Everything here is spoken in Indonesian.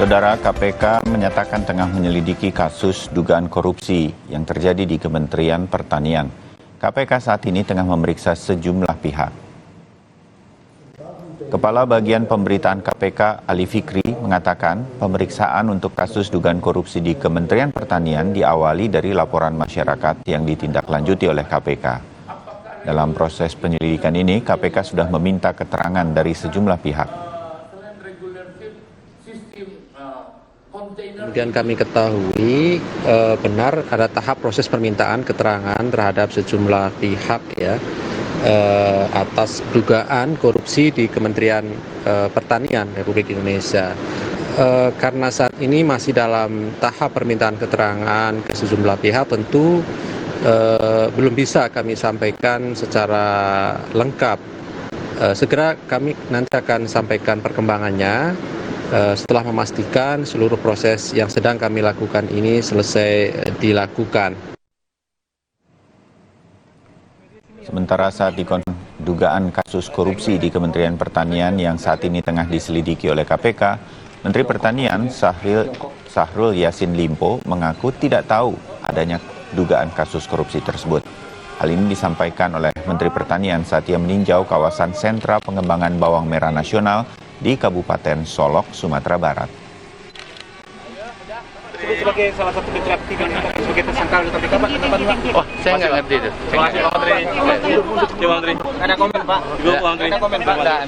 Saudara, KPK menyatakan tengah menyelidiki kasus dugaan korupsi yang terjadi di Kementerian Pertanian. KPK saat ini tengah memeriksa sejumlah pihak. Kepala Bagian Pemberitaan KPK, Ali Fikri, mengatakan pemeriksaan untuk kasus dugaan korupsi di Kementerian Pertanian diawali dari laporan masyarakat yang ditindaklanjuti oleh KPK. Dalam proses penyelidikan ini, KPK sudah meminta keterangan dari sejumlah pihak. Kemudian kami ketahui benar ada tahap proses permintaan keterangan terhadap sejumlah pihak ya atas dugaan korupsi di Kementerian Pertanian Republik Indonesia. Karena saat ini masih dalam tahap permintaan keterangan ke sejumlah pihak, tentu belum bisa kami sampaikan secara lengkap. Segera kami nanti akan sampaikan perkembangannya setelah memastikan seluruh proses yang sedang kami lakukan ini selesai dilakukan. Sementara saat dugaan kasus korupsi di Kementerian Pertanian yang saat ini tengah diselidiki oleh KPK, Menteri Pertanian Syahrul Yassin Limpo mengaku tidak tahu adanya dugaan kasus korupsi tersebut. Hal ini disampaikan oleh Menteri Pertanian saat ia meninjau kawasan sentra pengembangan bawang merah nasional di Kabupaten Solok, Sumatera Barat. Sebagai salah satu ketua sebagai tersangka oleh KPK, Pak, kenapa Pak? Oh, saya nggak ngerti itu. Terima kasih Pak Menteri. Terima kasih Pak Menteri. Ada komen Pak? Ada komen Pak? Enggak.